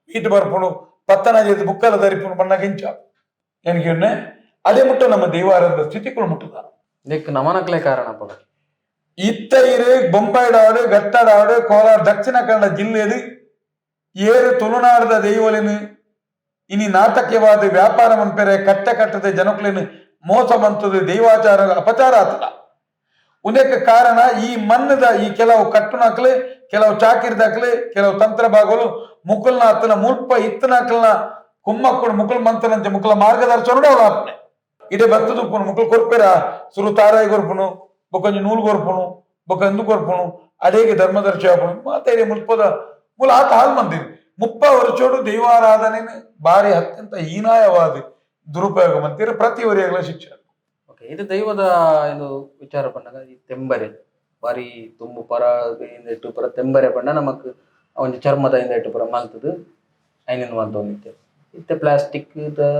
ಮೀಟ್ ಬರ್ಪುಣು ಪತ್ತನಾಜಿ ಬುಕ್ಕಲ ಧರಿಪುಣು ಬಣ್ಣ ಕೆಂಚ ಎನ್ಗೆ ಅದೇ ಮುಟ್ಟ ನಮ್ಮ ದೈವಾರದ ಸ್ಥಿತಿಗಳು ಮುಟ್ಟದ ಇದಕ್ಕೆ ನಮನಕ್ಲೆ ಕಾರಣ ಇತ್ತ ಇರು ಬೊಂಬೈಡಾಡು ಗಟ್ಟಡಾಡು ಕೋಲಾರ ದಕ್ಷಿಣ ಕನ್ನಡ ಜಿಲ್ಲೆದು ಏರು ತುಳುನಾಡದ ದೈವಲಿನು ಇನಿ ನಾಟಕವಾದ ವ್ಯಾಪಾರ ಮನ್ಪೆರೆ ಕಟ್ಟೆ ಕಟ್ಟದೆ ಜನಕ್ಲೇನು ಮೋಸ ಮಂತದ ದೈವಾಚಾರ ಅಪಚಾರ ಆತದ ಉದಕ್ಕೆ ಕಾರಣ ಈ ಮನ್ನದ ಈ ಕೆಲವು ಕಟ್ಟುನಾಕ್ಲೆ ಕೆಲವು ಚಾಕಿರ್ದಾಕ್ಲೆ ಕೆಲವು ತಂತ್ರ ಭಾಗಗಳು ಮುಕುಲ್ನ ಆತನ ಮುಲ್ಪ ಇತ್ತನಾಕ್ಲನ ಕುಮ್ಮಕ್ಕಳು ಮುಕುಲ್ ಮಂತನಂತೆ ಮುಕುಲ ಮಾರ್ಗದರ್ಶನ ಅವಳು ಆತ್ನೆ ಇಡೇ ಬತ್ತದು ಮುಕುಲ್ ಕೊರ್ಪೆರ ಸುರು ತಾರಾಯಿ ಕೊರ್ಪುನು ಬೊಕೊಂಜಿ ನೂಲು ಕೊರ್ಪುನು ಬೊಕ ಎಂದು ಕೊರ್ಪುನು ಅಡೇಗೆ ಧರ್ಮದರ್ಶಿ ಆಪುನು ಮಾತೇರಿ ಮುಲ್ಪದ ಮೂಲ ಆತ ಹಾಲ್ ಮಂದಿರಿ 30 ವರ್ಷೋಡು ದೈವಾರಾಧನೆ ಬಾರಿ ಅತ್ಯಂತ ಹೀನಾಯವಾದ ದುರುಪಯೋಗ ಮಂತೀರ ಪ್ರತಿ ವರಿಯಾಗಲ ಶಿಕ್ಷೆ ಇದು ದೈವದ ಇದು ವಿಚಾರ ಬಂದಾಗ ಈ ತೆಂಬರೆ ಬಾರಿ ತುಂಬು ಪರ ಇಟ್ಟು ಪರ ತೆಂಬರೆ ಬಣ್ಣ ನಮಕ್ ಒಂಜಿ ಚರ್ಮದ ಇಂದ ಇಟ್ಟು ಪರ ಮಲ್ತದು ಐನಿನ ಅಂತ ಒಂದಿತ್ತೆ ಇತ್ತೆ ಪ್ಲಾಸ್ಟಿಕ್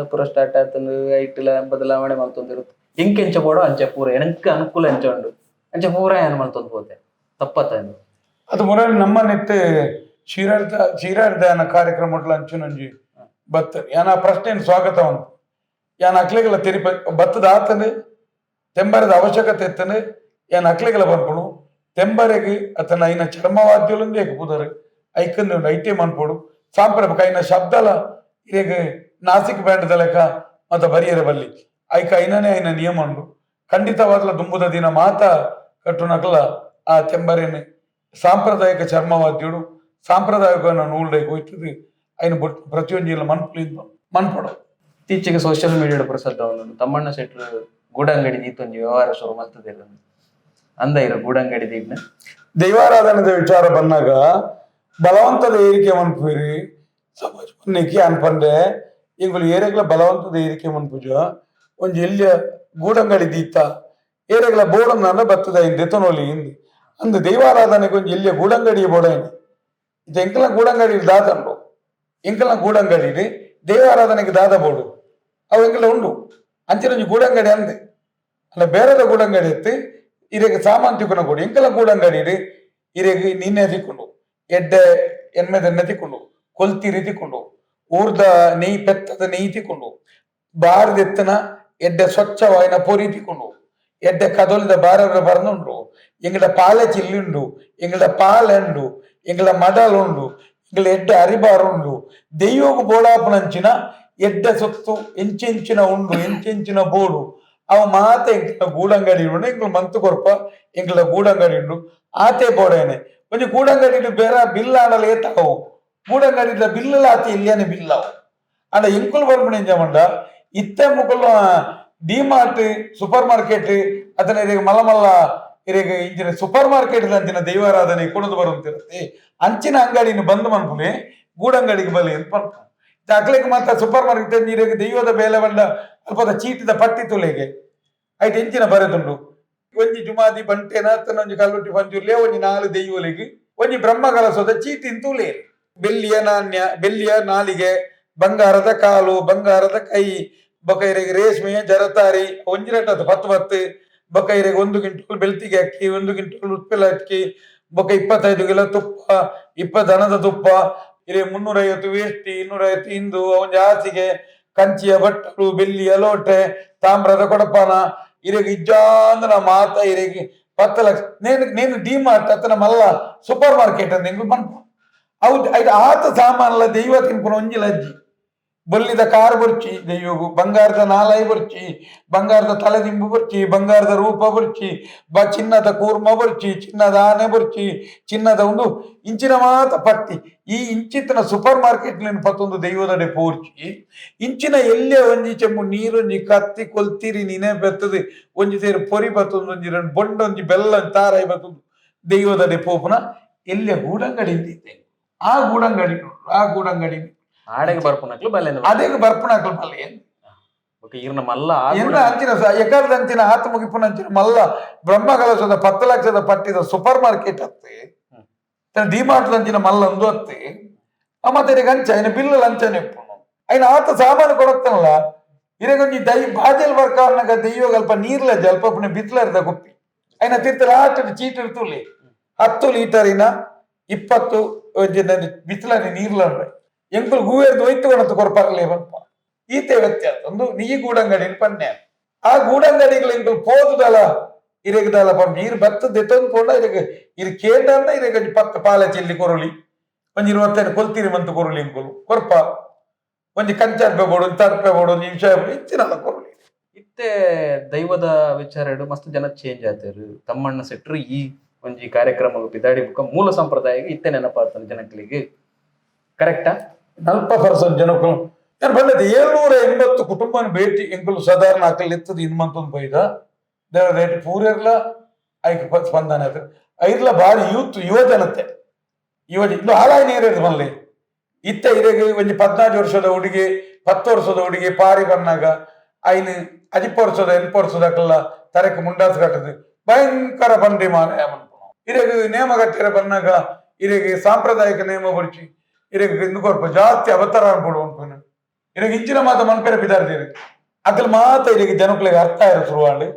ಪೂರ ಸ್ಟಾರ್ಟ್ ಆತಂದು ಐಟ್ಲ ಬದಲಾವಣೆ ಮಲ್ತೊಂದಿರುತ್ತೆ ಎಂಕೆಂಚ ಬೋಡೋ ಅಂಚೆ ಪೂರ ಎನಕ್ಕೆ ಅನುಕೂಲ ಎಂಚ ಉಂಡು ಅಂಚೆ ಪೂರ ಏನು ಮಲ್ತೊಂದು ಹೋತೆ ತಪ್ಪತ್ತ ಅದು ಮೊದಲು ನಮ್ಮ ನೆತ್ತೆ ಕ್ಷೀರಾರ್ಧಾನ ಕಾರ್ಯಕ್ರಮ ಅಂಚುನಂಜಿ ಬತ್ತ ಯಾನ ಪ್ರಶ್ನೆ ಸ್ವಾಗತ ಉಂಟು ಯಾನ ಅಕ್ಲೆಗಳ ತೆರಿಪ ಬತ್ತದ ಆತನು ತೆಂಬರದ ಅವಶ್ಯಕತೆ ಎತ್ತನು ಯಾನ ಅಕ್ಲೆಗಳ ಬರ್ಪುಡು ತೆಂಬರೆಗೆ ಅತನ ಐನ ಚರ್ಮವಾದ್ಯಲೊಂದೇ ಪುದರ್ ಐಕಂದು ಐಟೆ ಮನ್ಪೋಡು ಸಾಂಪ್ರದಾಯಿಕ ಐನ ಶಬ್ದಲ ಇರೆಗೆ ನಾಸಿಕ್ ಬ್ಯಾಂಡ್ ಲೆಕ್ಕ ಮತ್ತ ಬರಿಯರ ಬಲ್ಲಿ ಐಕ ಐನನೇ ಐನ ನಿಯಮ ಉಂಡು ಖಂಡಿತವಾಗ್ಲ ದುಂಬುದ ದಿನ ಮಾತ ಕಟ್ಟುನಕಲ ಆ ತೆಂಬರೇನೆ ಸಾಂಪ್ರದಾಯಿಕ ಚರ್ಮವಾದ್ಯುಡು ಸಾಂಪ್ರದಾಯಿಕ ನೂಲ್ಡೈ ಹೋಯ್ತದೆ ಐನ ಪ್ರತಿಯೊಂದು ಮನ್ಪಡು ಇತ್ತೀಚೆಗೆ ಸೋಷಿಯಲ್ ಮೀಡಿಯಾದ ಪ್ರಸಿದ್ಧ ತಮ್ಮಣ್ಣ ಶೆಟ್ರು ಗೂಡಂಗಡಿ ದೀತೊಂದು ವ್ಯವಹಾರ ಶುರು ಮಾಡ್ತದೆ ಅಂದ ಇರೋ ಗೂಡಂಗಡಿ ದೀಟ್ನ ದೈವಾರಾಧನದ ವಿಚಾರ ಬಂದಾಗ ಬಲವಂತದ ಏರಿಕೆ ಮನ್ಪುರಿ ಸಮಾಜ ಮನ್ನಿಕ್ಕೆ ಅನ್ಪಂಡೆ ಇಂಗುಲು ಏರೆಗ್ಲ ಬಲವಂತದ ಏರಿಕೆ ಮನ್ಪುಜ ಒಂಜಿ ಎಲ್ಲಿಯ ಗೂಡಂಗಡಿ ದೀತ ಏರೆಗ್ಲ ಬೋಡನ್ನ ಬತ್ತದ ದೆತನೋಲಿ ಹಿಂದಿ ಅಂದು ದೈವಾರಾಧನೆಗೆ ಒಂಜಿ ಎಲ್ಲಿಯ ಗೂಡಂಗಡಿ ಬೋಡೇನೆ ಇದು ಎಂಕಲ ಗೂಡಂಗಡಿ ದಾದಂಡು ಎಂಕಲ ಗೂಡಂಗಡಿ ದೈವಾರಾಧನೆಗೆ ದಾದ ಬೋಡು ಅವು ಎಂಕಲ ಉಂಡು ಅಂಚಿನೊಂಜಿ ಗೂಡಂಗಡಿ ಅಂದೆ ಅಲ್ಲ ಬೇರೆದ ಗೂಡಂಗಡಿ ಎತ್ತಿ ಇರೆಗೆ ಸಾಮಾನು ತಿಕ್ಕೊಂಡು ಕೊಡಿ ಎಂಕಲ ಗೂಡಂಗಡಿ ಇರೆಗೆ ನೀನೆ ತಿಕ್ಕೊಂಡು ಎಡ್ಡೆ ಎನ್ಮೆದನ್ನ ತಿಕ್ಕೊಂಡು ಕೊಲ್ತಿರಿ ತಿಕ್ಕೊಂಡು ಊರ್ದ ನೆಯ್ ಪೆತ್ತದ ನೆಯ್ ತಿಕ್ಕೊಂಡು ಬಾರದೆತ್ತನ ಎಡ್ಡೆ ಸ್ವಚ್ಛವಾಯಿನ ಪೊರಿ ತಿಕ್ಕೊಂಡು ಎಡ್ಡೆ ಕದೊಲಿದ ಬಾರ ಬರ್ನುಂಡು ಎಂಗಡ ಪಾಲೆ ಚಿಲ್ಲುಂಡು ಎಂಗಡ ಪಾಲೆಂಡು ಎಂಗಡ ಮಡಲುಂಡು ಎಂಗಳ ಎಡ್ಡೆ ಅರಿಬಾರುಂಡು ದೆಯ್ಯೋಗು ಬೋಡಾಪುನಂಚಿನ ಎಡ್ಡೆ ಸೊತ್ತು ಎಂಚೆಂಚಿನ ಉಂಡು ಎಂಚೆಂಚಿನ ಬೋಡು ಅವ ಮಾತ ಎಂಕಲ ಗೂಡಂಗಡಿ ಉಂಡು ಎಂಕಲು ಮಂತು ಕೊರಪ ಎಂಕಲ ಗೂಡಂಗಡಿ ಉಂಡು ಆತೆ ಬೋಡೇನೆ ಒಂಜಿ ಗೂಡಂಗಡಿ ಬೇರೆ ಬಿಲ್ ಆಡಲು ಏತಾವು ಗೂಡಂಗಡಿ ಬಿಲ್ಲಲ ಆತಿ ಇಲ್ಲಿಯಾನೆ ಬಿಲ್ಲವು ಆಂಡ ಎಂಕುಲು ಬರ್ಪುಣ ಎಂಜಮಂಡ ಇತ್ತೆ ಮುಕುಲು ಡಿಮಾರ್ಟ್ ಸೂಪರ್ ಮಾರ್ಕೆಟ್ ಅದನ್ನ ಇರೆಗೆ ಮಲ್ಲ ಇರೆಗೆ ಇಂಚಿನ ಸೂಪರ್ ಮಾರ್ಕೆಟ್ ಅಂಚಿನ ದೈವಾರಾಧನೆ ಕೊಡದು ಬರುತ್ತಿರುತ್ತೆ ಅಂಚಿನ ಅಂಗಡಿನ ಬಂದ್ ಮನ್ಪುಲೆ ಗೂಡಂಗಡಿಗೆ ಬಲಿ ಅಂತ ಬರ್ಪ ಅಕ್ಲೆಗೆ ಮಾತ್ರ ಸೂಪರ್ ಮಾರ್ಕೆಟ್ ಇರೆಗೆ ದೈವದ ಬೇಲೆ ಬಂಡ ಅಲ್ಪದ ಚೀಟಿದ ಪಟ್ಟಿ ತುಲೆಗೆ ಆಯ್ತು ಎಂಚಿನ ಬರೆದುಂಡು ಒಂಜಿ ಜುಮಾದಿ ಬಂಟೆನ ಒಂಜಿ ಕಲ್ಲುಟ್ಟಿ ಪಂಚುರ್ಲೆ ಒಂಜಿ 4 ದೈವಲಿಗೆ ಒಂಜಿ ಬ್ರಹ್ಮ ಕಲಸದ ಚೀಟಿ ತೂಲೆ ಬೆಳ್ಳಿಯ ನಾಣ್ಯ ಬೆಳ್ಳಿಯ ನಾಲಿಗೆ ಬಂಗಾರದ ಕಾಲು ಬಂಗಾರದ ಕೈ ಬೊಕೈರೆಗೆ ರೇಷ್ಮೆಯ ಜರತಾರಿ ಒಂಜಿರಟದ 10 ಬೊಕೈರೆಗೆ 1 ಕ್ವಿಂಟಲ್ ಬೆಳ್ತಿಗೆ ಅಕ್ಕಿ 1 ಕ್ವಿಂಟಲ್ ಉತ್ಪೆಲ ಅಕ್ಕಿ ಬೊಕ 25 ಕಿಲೋ ತುಪ್ಪ 20 ದನದ ತುಪ್ಪ ಇರೆ 350 ವೇಷ್ಟಿ 250 ಇಂದು ಒಂಜಿ ಹಾಸಿಗೆ ಕಂಚಿಯ ಬಟ್ಟಲು ಬೆಳ್ಳಿಯ ಲೋಟೆ ತಾಮ್ರದ ಕೊಡಪಾನ ಇರೆಗೆ ಇಜ್ಜಾಂದ್ರ ಮಾತ ಇರೆಗೆ 10 ಲಕ್ಷ ನೇನು ಡಿಮಾರ್ಟ್ ಅತನ ಮಲ್ಲ ಸೂಪರ್ ಮಾರ್ಕೆಟ್ ಅಂತ ಹೆಂಗ್ ಬಂತು ಅವು ಆತ ಸಾಮಾನಲ್ಲ ದೈವ ತಿನ್ಕೊಂಡು ಒಂಜಿಲ ಅಜ್ಜಿ ಬೊಲ್ಲಿದ ಕಾರ್ ಬರ್ಚಿ ದೈವಗು ಬಂಗಾರದ ನಾಲೈ ಬರ್ಚಿ ಬಂಗಾರದ ತಲೆದಿಂಬು ಬರ್ಚಿ ಬಂಗಾರದ ರೂಪ ಬರ್ಚಿ ಚಿನ್ನದ ಕೂರ್ಮ ಬರ್ಚಿ ಚಿನ್ನದ ಆನೆ ಬರ್ಚಿ ಚಿನ್ನದ ಒಂದು ಇಂಚಿನ ಮಾತ ಪಟ್ಟಿ ಈ ಇಂಚಿತನ ಸೂಪರ್ ಮಾರ್ಕೆಟ್ ಪತ್ತೊಂದು ದೈವದಡೆ ಪೋರ್ಚಿ ಇಂಚಿನ ಎಲ್ಲೇ ಒಂಜಿ ಚೆಂಬು ನೀರೊಂಜಿ ಕತ್ತಿ ಕೊಲ್ತಿರಿ ನೀನೆ ಬರ್ತದೆ ಒಂಜಿ ಸೇರಿ ಪೊರಿ ಬತ್ತೊಂದು ಒಂಜಿ 2 ಬೊಂಡ ಒಂಜಿ ಬೆಲ್ಲ ತಾರಾಯಿ ಬತ್ತೊಂದು ದೈವದಡೆ ಪೋಪುನ ಎಲ್ಲೇ ಗೂಡಂಗಡಿ ಇದ್ದಿದ್ದೆ ಆ ಗೂಡಂಗಡಿ ಆಡೆಗೆ ಬರ್ಪುನಕ್ಲು ಬಲ್ಲೆ ಅದೇಗೆ ಬರ್ಪುನಕ್ಲು ಬಲ್ಲೆ ಈರ್ನ ಮಲ್ಲ ಎಲ್ಲ ಅಂಚಿನ ಎಕರ್ದ ಅಂಚಿನ ಆತ ಮುಗಿಪುನ ಅಂಚಿನ ಮಲ್ಲ ಬ್ರಹ್ಮ ಕಲಸದ 10 ಲಕ್ಷದ ಪಟ್ಟಿದ ಸೂಪರ್ ಮಾರ್ಕೆಟ್ ಅತ್ತೆ ಡಿಮಾರ್ಟ್ ಅಂಚಿನ ಮಲ್ಲ ಒಂದು ಅತ್ತೆ ಮತ್ತೆ ಅಂಚ ಐನ ಬಿಲ್ ಅಂಚನೆ ಐನ ಆತ ಸಾಮಾನು ಕೊಡತ್ತನಲ್ಲ ಇರಗೊಂಜಿ ಬಾಜಲ್ ಬರ್ಕಾರ್ನಾಗ ದೈವಗ ಅಲ್ಪ ನೀರ್ಲಜ್ಜ ಅಲ್ಪ ಪುಣ್ಯ ಬಿತ್ಲರ್ದ ಗುಪ್ಪಿ ಐನ ತಿರ್ತ ಲಾಸ್ಟ್ ಚೀಟ್ ಇರ್ತುಲಿ 10 ಲೀಟರಿನ 20 ಬಿತ್ಲನೆ ನೀರ್ಲಂಡ್ರೆ ಎಂಕುಲು ಗೂವೇರ್ದು ಒಯ್ತು ಕೊಡತ್ತು ಕೊರಪಾಗಲೇ ಬಲ್ಪ ಈತೆ ವ್ಯತ್ಯಾಸ ಒಂದು ನೀ ಗೂಡಂಗಡಿ ಪನ್ಯ ಆ ಗೂಡಂಗಡಿಗಳು ಎಂಕುಲು ಪೋದುದಲ ಇರೆಗದಲ್ಲ ಪಂಪ ಈರು ಬತ್ತದ ಎತ್ತೊಂದು ಕೊಂಡ ಇರೆಗೆ ಇದು ಕೇಂದ್ರ ಇರೆಗೆ 10 ಪಾಲೆ ಚೆಲ್ಲಿ ಕೊರಳಿ ಒಂಜಿ 25 ಕೊಲ್ತಿರಿ ಮಂತು ಕೊರಳಿ ಎಂಕುಲು ಕೊರಪ ಒಂಜಿ ಕಂಚರ್ಪೆ ಬೋಡು ತರ್ಪೆ ಬೋಡು ಒಂಜಿ ವಿಷಯ ಇಚ್ಚಿನಲ್ಲ ಕೊರಳಿ ಇತ್ತೆ ದೈವದ ವಿಚಾರ ಮಸ್ತ್ ಜನ ಚೇಂಜ್ ಆತರು ತಮ್ಮಣ್ಣ ಸೆಟ್ರು ಈ ಒಂಜಿ ಕಾರ್ಯಕ್ರಮ ಬಿದಾಡಿ ಬುಕ್ಕ ಮೂಲ ಸಂಪ್ರದಾಯ ಇತ್ತೆ ನೆನಪಾತನ ಜನಗಳಿಗೆ ಕರೆಕ್ಟಾ 40% ಜನಕ್ಕೂ ನಾನು ಬಂದದ್ದು 780 ಕುಟುಂಬನ ಭೇಟಿ ಎಂಕುಲು ಸಾಧಾರಣ ಆಕಲ್ ಎತ್ತದ ಇನ್ಮಂತೊಂದು ಬೈದ ರೇಟ್ ಪೂರೆರ್ಲ ಐಕ್ ಸ್ಪಂದನೆ ಅದು ಐರ್ಲ ಭಾರಿ ಯುವ ಜನತೆ ಇನ್ನು ಹಾಳಾಗಿ ನೀರಿದ್ದು ಮಲ್ಲಿ ಇತ್ತ ಇರೆಗೆ ಒಂಜಿ 14 ವರ್ಷದ ಹುಡುಗಿ 10 ವರ್ಷದ ಹುಡುಗಿ ಪಾರಿ ಬಂದಾಗ ಐನು 10 ವರ್ಷದ 8 ವರ್ಷದಕ್ಕೆಲ್ಲ ತರಕ್ಕೆ ಮುಂಡಾಸ್ ಕಟ್ಟದು ಭಯಂಕರ ಬಂಡಿ ಮಾರಾಯ ಇರೆಗೆ ನೇಮ ಕಟ್ಟಿರ ಬಂದಾಗ ಇರೆಗೆ ಸಾಂಪ್ರದಾಯಿಕ ನೇಮ ಬರ್ಚಿ ಇರೆಗೆ ಇಂದು ಕೊರಪ ಜಾಸ್ತಿ ಅವತಾರ ಅನ್ಬಿಡು ಅನ್ಕೊಂಡು ಇರಗೆ ಇಂಚಿನ ಮಾತ ಮನ್ಪೆರೆ ಬಿದಾರ್ತೀರಿ ಅಕಲ್ ಮಾತ ಇರಿಗೆ ಜನಕ್ಲೆಗೆ ಅರ್ಥ ಇರೋ ಶುರುವಾಂಡು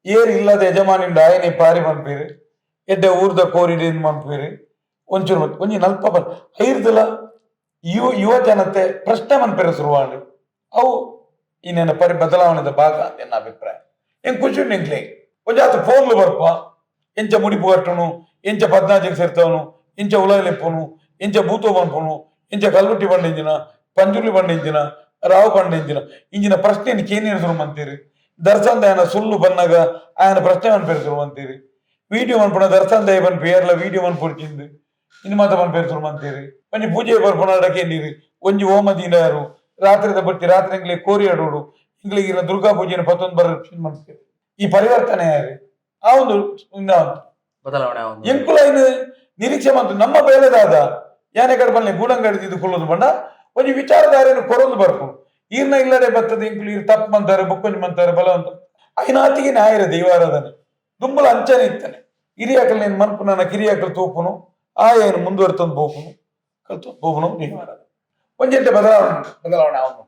ಏರ್ ಇಲ್ಲದ ಯಜಮಾನಿಂದ ಆಯನೆ ಪಾರಿ ಮನ್ಪೀರಿ ಎಡ್ಡೆ ಊರ್ದ ಕೋರಿಡೇನ್ ಮನ್ಪೀರಿ ಒಂಚೂರು ಒಂಜಿ ನಲ್ಪ ಐರ್ದಲ ಯುವ ಜನತೆ ಪ್ರಶ್ನೆ ಮನ್ಪೆರೆ ಶುರುವಾಂಡು ಅವು ಇನ್ನೇನ ಪರಿ ಬದಲಾವಣೆದ ಭಾಗ ಅಂತ ನನ್ನ ಅಭಿಪ್ರಾಯ ಹೆಂಗ್ ಖುಷಿ ಉಂಡು ಎಂಕ್ಲೆ ಒಂಜಾತ ಫೋನ್ಲು ಬರ್ಪ ಎಂಚ ಮುಡಿಪು ಕಟ್ಟುನು ಎಂಚ 14 ಸೇರ್ತವನು ಇಂಚ ಉಲಲೆಪ್ಪುನು ಇಂಚ ಭೂತೋ ಮನ್ಪುನು ಇಂಚ ಕಲ್ಲುಟ್ಟಿ ಬಂಡಿಂಜಿನ ಪಂಜುರ್ಲಿ ಬಂಡಿಂಜಿನ ರಾವು ಬಂಡಿಂಜಿನ ಇಂಜಿನ ಪ್ರಶ್ನೆ ಕೇನೇನು ಶುರು ಅಂತೀರಿ ದರ್ಶನ್ ದಯನ ಸುಳ್ಳು ಬಂದಾಗ ఆయన ಪ್ರಶ್ನೆ ಮನ್ಪೇರು ಶುರು ಅಂತೀರಿ ವಿಡಿಯೋ ಮನ್ಪುನ ದರ್ಶನ್ ದಯ ಬನ್ ಪೇರ್ಲ ವಿಡಿಯೋ ಮನ್ಪುಡ್ಚಿಂದು ಇನ್ನು ಮಾತ ಮನ್ಪೇರು ಶುರು ಅಂತೀರಿ ಒಂಜಿ ಪೂಜೆ ಬರ್ಪುನ ಅಡಕೇಂದಿರಿ ಒಂಜಿ ಹೋಮದೀನಾರು ರಾತ್ರಿದ ಬಟ್ಟಿ ರಾತ್ರಿ ಇಂಗ್ಲಿ ಕೋರಿ ಆಡೋಡು ಇಂಗ್ಲಿಗಿನ ದುರ್ಗಾ ಪೂಜೆನ 11 ಬರ ಮನ್ಪೇರು ಈ ಪರಿವರ್ತನೆ ಯಾರು ಆ ಒಂದು ಬದಲಾವಣೆ ಎಂಕುಲ ಇನ್ನು ನಿರೀಕ್ಷೆ ಮಂತು ನಮ್ಮ ಬೇಲೆದಾದ ಯಾನೆ ಕಡ್ಬಲ್ನೆ ಗೂಡಂಗಡಿದು ಕೊಳ್ಳೋದು ಬಂಡ ಒಂಜಿ ವಿಚಾರಧಾರೆಯನ್ನು ಕೊರೊಂದು ಬರ್ಪು ಈರ್ನ ಇಲ್ಲದೆ ಬರ್ತದೆ ಇಂಕ್ಲು ಇರ್ ತಪ್ಪು ಅಂತಾರೆ ಬುಕ್ಕೊಂಜಿ ಮಂತಾರೆ ಬಲವಂತ ಐನಾತಿಗೆ ನ್ಯಾಯರ ದೈವಾರಾಧನೆ ದುಂಬಲ ಅಂಚನೆ ಇತ್ತಾನೆ ಹಿರಿಯಾಕಲ್ నేను ಮನ್ಪು ನನ್ನ ಕಿರಿಯಾಕಲ್ ತೂಪುನು ಆಯೇನು ಮುಂದುವರ್ತಂದು ಬೋಪುನು ಕಲ್ತು ಬೋಪುನು ದೈವಾರಾಧನೆ ಒಂಜೆಂಟೆ ಬದಲಾವಣೆ ಅವನು